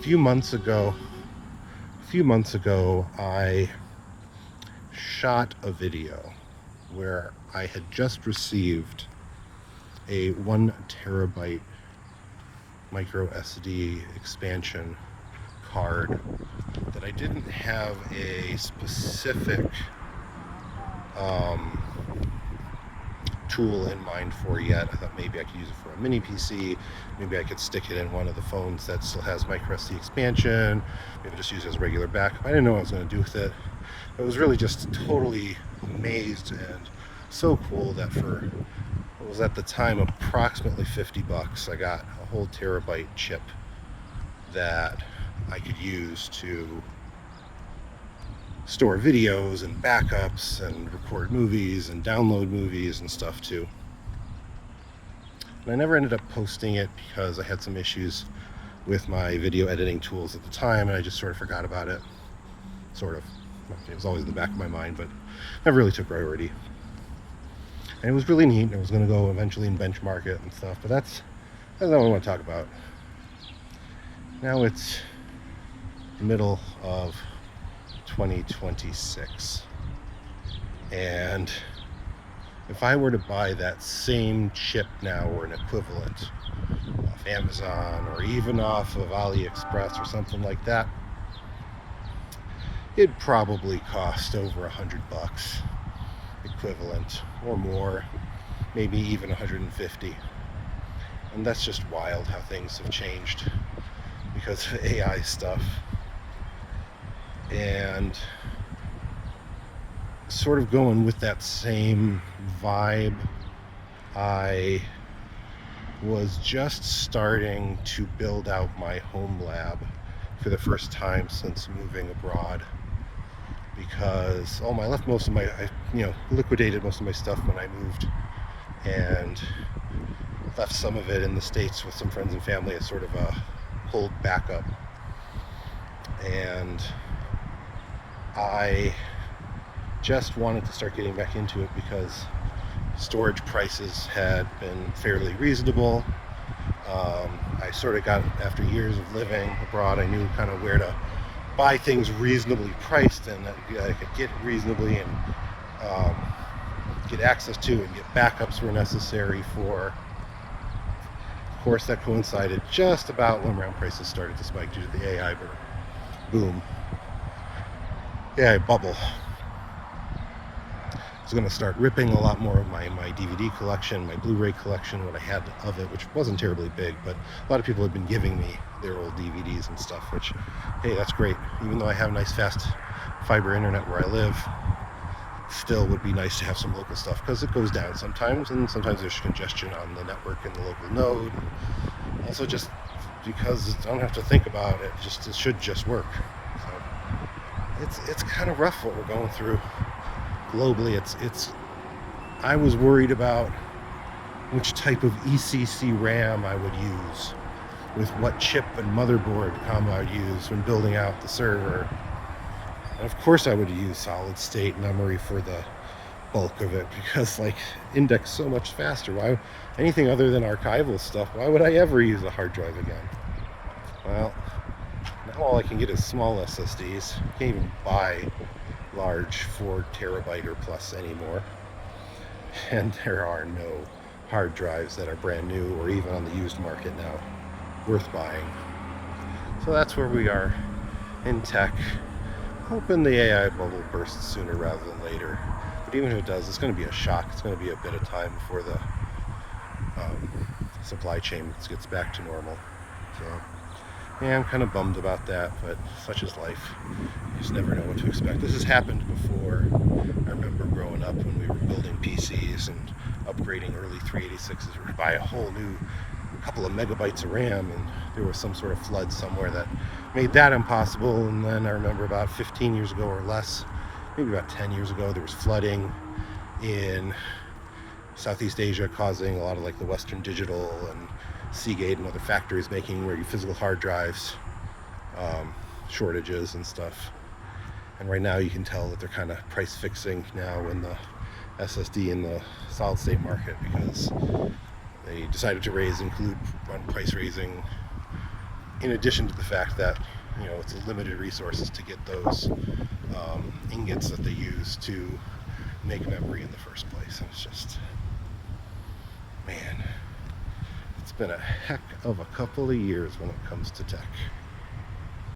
few months ago, I shot a video where I had just received a 1 terabyte MicroSD expansion card that I didn't have a specific tool in mind for yet. I thought maybe I could use it for a mini PC, maybe I could stick it in one of the phones that still has microSD expansion, maybe just use it as a regular backup. I didn't know what I was going to do with it. I was really just totally amazed and so cool that for what was at the time approximately $50, I got a whole terabyte chip that I could use to store videos and backups and record movies and download movies and stuff too. And I never ended up posting it because I had some issues with my video editing tools at the time, and I just sort of forgot about it. Sort of. It was always in the back of my mind, but never really took priority. And it was really neat. I was going to go eventually and benchmark it and stuff, but that's not what I want to talk about. Now it's the middle of 2026, and if I were to buy that same chip now, or an equivalent off Amazon or even off of AliExpress or something like that, it'd probably cost over $100 equivalent or more, maybe even 150. And that's just wild how things have changed because of AI stuff. And sort of going with that same vibe, I was just starting to build out my home lab for the first time since moving abroad, because I liquidated most of my stuff when I moved and left some of it in the States with some friends and family as sort of a hold backup. And I just wanted to start getting back into it because storage prices had been fairly reasonable. I sort of got, after years of living abroad, I knew kind of where to buy things reasonably priced and that I could get reasonably and get access to and get backups were necessary for. Of course, that coincided just about when RAM prices started to spike due to the AI boom. AI bubble. I was going to start ripping a lot more of my DVD collection, my Blu-ray collection, what I had of it, which wasn't terribly big, but a lot of people had been giving me their old DVDs and stuff, which, hey, that's great. Even though I have nice fast fiber internet where I live, still would be nice to have some local stuff because it goes down sometimes, and sometimes there's congestion on the network in the local node. Also, just because I don't have to think about it, it should just work. So it's kind of rough what we're going through globally. I was worried about which type of ECC RAM I would use, with what chip and motherboard combo I'd use when building out the server. And of course I would use solid state memory for the bulk of it, because index so much faster. Why anything other than archival stuff, why would I ever use a hard drive again? Well, now all I can get is small SSDs. You can't even buy large 4 terabyte or plus anymore. And there are no hard drives that are brand new or even on the used market now worth buying. So that's where we are in tech. Hoping the AI bubble bursts sooner rather than later. But even if it does, it's going to be a shock. It's going to be a bit of time before the supply chain gets back to normal. So yeah, I'm kind of bummed about that, but such is life. You just never know what to expect. This has happened before. I remember growing up when we were building PCs and upgrading early 386s, or buy a whole new couple of megabytes of RAM, and there was some sort of flood somewhere that made that impossible. And then I remember about 15 years ago or less, maybe about 10 years ago, there was flooding in Southeast Asia, causing a lot of the Western Digital and Seagate and other factories making physical hard drives shortages and stuff. And right now you can tell that they're kind of price fixing now in the SSD in the solid state market, because they decided to run price raising in addition to the fact that, you know, it's limited resources to get those ingots that they use to make memory in the first place. And it's just, man, it's been a heck of a couple of years when it comes to tech.